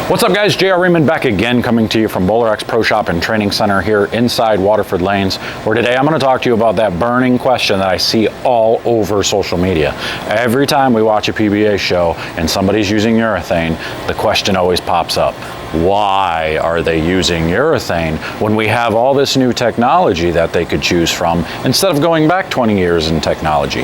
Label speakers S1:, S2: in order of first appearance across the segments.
S1: What's up guys, JR Raymond back again, coming to you from BowlerX Pro Shop and Training Center here inside Waterford Lanes, where today I'm going to talk to you about that burning question that I see all over social media. Every time we watch a PBA show and somebody's using urethane, the question always pops up. Why are they using urethane when we have all this new technology that they could choose from instead of going back 20 years in technology?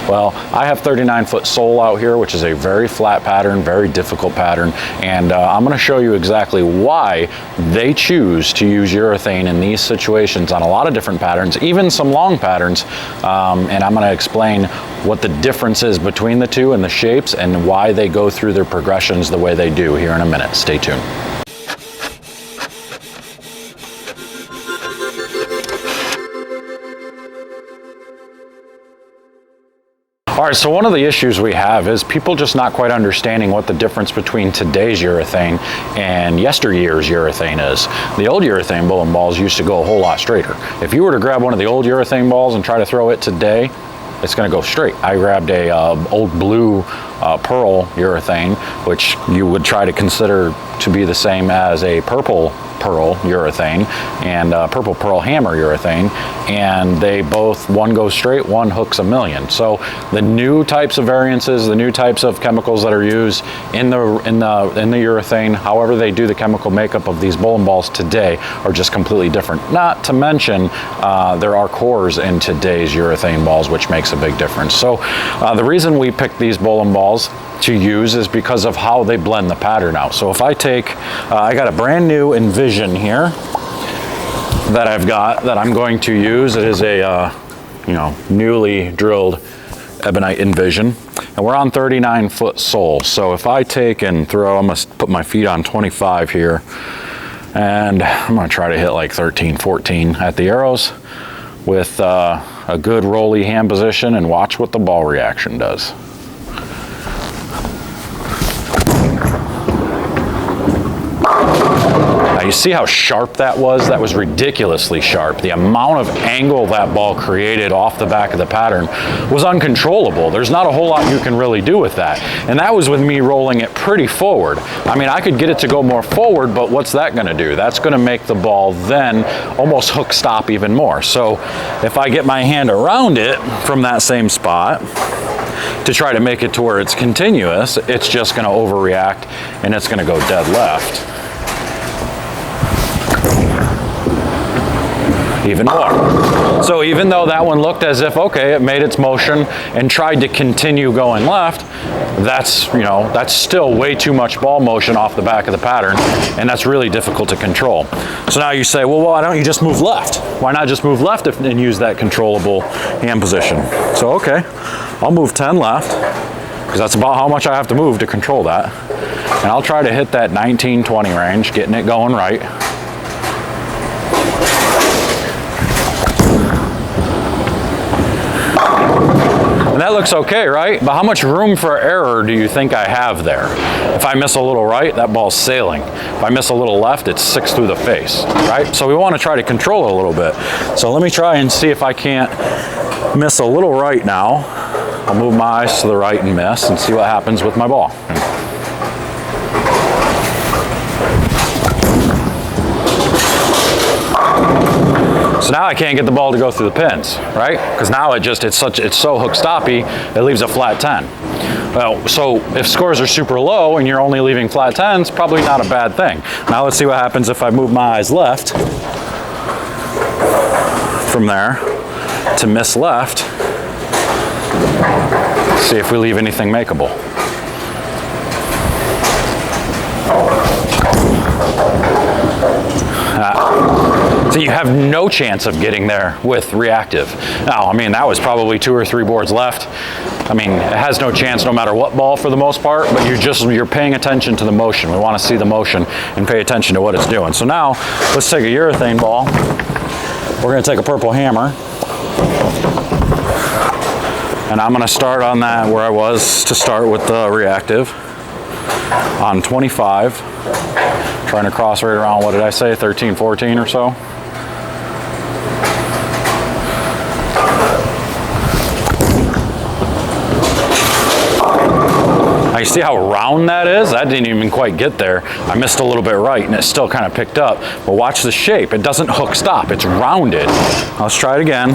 S1: Well, I have 39-foot sole out here, which is a very flat pattern, very difficult pattern, and I'm going to show you exactly why they choose to use urethane in these situations on a lot of different patterns, even some long patterns, and I'm going to explain what the difference is between the two and the shapes and why they go through their progressions the way they do here in a minute. Stay tuned. All right, so one of the issues we have is people just not quite understanding what the difference between today's urethane and yesteryear's urethane is. The old urethane bowling balls used to go a whole lot straighter. If you were to grab one of the old urethane balls and try to throw it today, it's going to go straight. I grabbed a old blue pearl urethane, which you would try to consider to be the same as a purple pearl urethane and purple pearl hammer urethane, and they both, one goes straight, one hooks a million. So the new types of variances, the new types of chemicals that are used in the urethane, however they do the chemical makeup of these bowling balls today, are just completely different. Not to mention there are cores in today's urethane balls, which makes a big difference. So the reason we picked these bowling balls to use is because of how they blend the pattern out. So if I take, I got a brand new Envision here that I'm going to use. It is a newly drilled ebonite Envision, and we're on 39-foot sole. So if I take and throw, I'm gonna put my feet on 25 here, and I'm gonna try to hit like 13, 14 at the arrows with a good rolly hand position, and watch what the ball reaction does. You see how sharp that was? That was ridiculously sharp. The amount of angle that ball created off the back of the pattern was uncontrollable. There's not a whole lot you can really do with that. And that was with me rolling it pretty forward. I mean, I could get it to go more forward, but what's that gonna do? That's gonna make the ball then almost hook stop even more. So if I get my hand around it from that same spot to try to make it to where it's continuous, it's just gonna overreact and it's gonna go dead left. Even more. So even though that one looked as if, okay, it made its motion and tried to continue going left, that's still way too much ball motion off the back of the pattern, and that's really difficult to control. So now you say, well, why don't you just move left? Why not just move left and use that controllable hand position? So, okay, I'll move 10 left, because that's about how much I have to move to control that. And I'll try to hit that 19-20 range, getting it going right. And that looks okay, right? But how much room for error do you think I have there? If I miss a little right, that ball's sailing. If I miss a little left, it's 6 through the face, right? So we want to try to control it a little bit. So let me try and see if I can't miss a little right now. I'll move my eyes to the right and miss and see what happens with my ball. So now I can't get the ball to go through the pins, right? Because now it's so hook stoppy, it leaves a flat 10. Well, so if scores are super low and you're only leaving flat 10s, probably not a bad thing. Now let's see what happens if I move my eyes left from there to miss left. See if we leave anything makeable. So you have no chance of getting there with reactive. Now, I mean, that was probably 2 or 3 boards left. I mean, it has no chance no matter what ball for the most part, but you're paying attention to the motion. We want to see the motion and pay attention to what it's doing. So now, let's take a urethane ball. We're going to take a purple hammer. And I'm going to start on that where I was to start with the reactive on 25. Trying to cross right around, what did I say, 13, 14 or so. you see how round that is? That didn't even quite get there. I missed a little bit right and it still kind of picked up. But watch the shape. It doesn't hook stop. It's rounded. Let's try it again.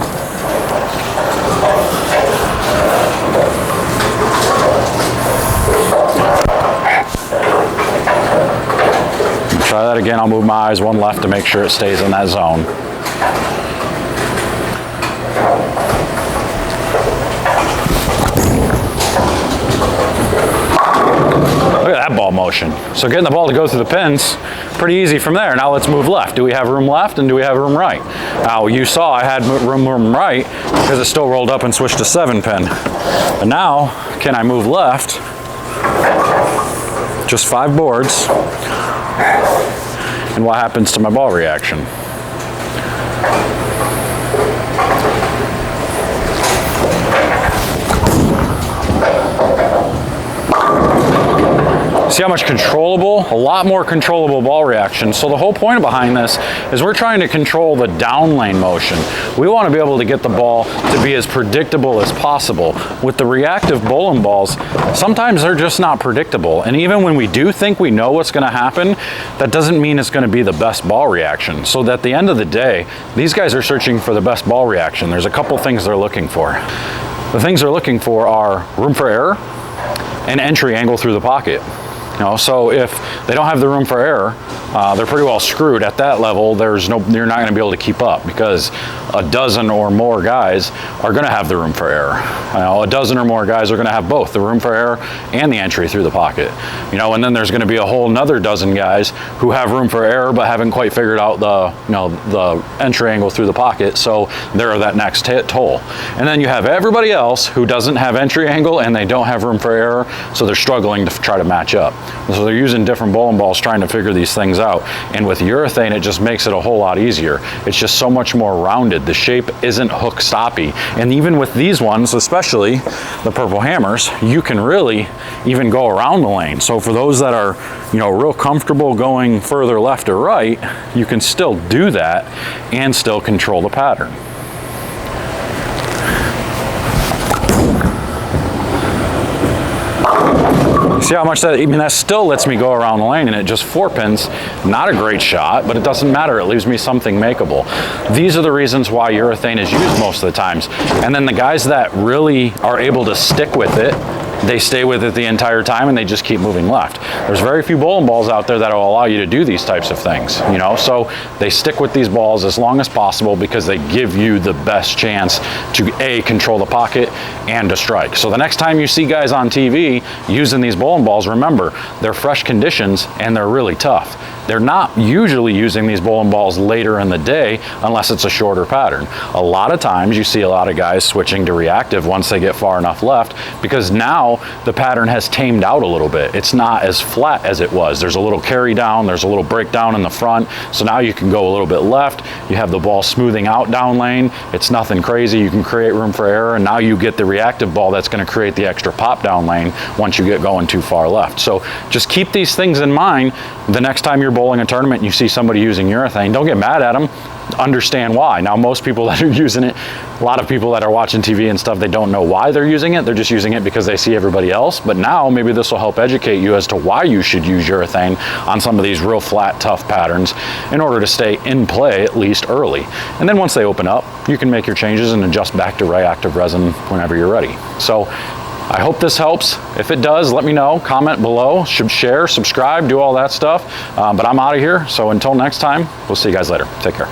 S1: Try that again. I'll move my eyes one left to make sure it stays in that zone. Look at that ball motion. So getting the ball to go through the pins, pretty easy from there. Now let's move left. Do we have room left and do we have room right? Now you saw I had room right because it still rolled up and switched to 7-pin. But now, can I move left? Just 5 boards. And what happens to my ball reaction? See how much controllable, a lot more controllable ball reaction. So the whole point behind this is we're trying to control the down lane motion. We want to be able to get the ball to be as predictable as possible. With the reactive bowling balls, sometimes they're just not predictable. And even when we do think we know what's going to happen, that doesn't mean it's going to be the best ball reaction. So at the end of the day, these guys are searching for the best ball reaction. There's a couple things they're looking for. The things they're looking for are room for error and entry angle through the pocket. You know, so if they don't have the room for error, they're pretty well screwed. At that level, you're not going to be able to keep up because a dozen or more guys are going to have the room for error. You know, a dozen or more guys are going to have both the room for error and the entry through the pocket. You know, and then there's going to be a whole nother dozen guys who have room for error but haven't quite figured out the entry angle through the pocket. So they're that next toll. And then you have everybody else who doesn't have entry angle and they don't have room for error, so they're struggling to try to match up. So they're using different bowling balls trying to figure these things out. And with urethane, it just makes it a whole lot easier. It's just so much more rounded. The shape isn't hook stoppy. And even with these ones, especially the purple hammers, you can really even go around the lane. So for those that are, you know, real comfortable going further left or right, you can still do that and still control the pattern. See how much that still lets me go around the lane, and it just 4 pins. Not a great shot, but it doesn't matter. It leaves me something makeable. These are the reasons why urethane is used most of the times. And then the guys that really are able to stick with it, they stay with it the entire time and they just keep moving left. There's very few bowling balls out there that will allow you to do these types of things, you know, so they stick with these balls as long as possible because they give you the best chance to A, control the pocket and to strike. So the next time you see guys on TV using these bowling balls, remember, they're fresh conditions and they're really tough. They're not usually using these bowling balls later in the day unless it's a shorter pattern. A lot of times you see a lot of guys switching to reactive once they get far enough left because now the pattern has tamed out a little bit. It's not as flat as it was. There's a little carry down, there's a little breakdown in the front, so now you can go a little bit left. You have the ball smoothing out down lane. It's nothing crazy. You can create room for error, and now you get the reactive ball that's going to create the extra pop down lane once you get going too far left. So just keep these things in mind the next time you're bowling a tournament and you see somebody using urethane. Don't get mad at them. Understand why. Now, most people that are using it, a lot of people that are watching TV and stuff, they don't know why they're using it. They're just using it because they see everybody else. But now maybe this will help educate you as to why you should use urethane on some of these real flat, tough patterns in order to stay in play at least early. And then once they open up, you can make your changes and adjust back to reactive resin whenever you're ready. So I hope this helps. If it does, let me know. Comment below, share, subscribe, do all that stuff. But I'm out of here. So until next time, we'll see you guys later. Take care.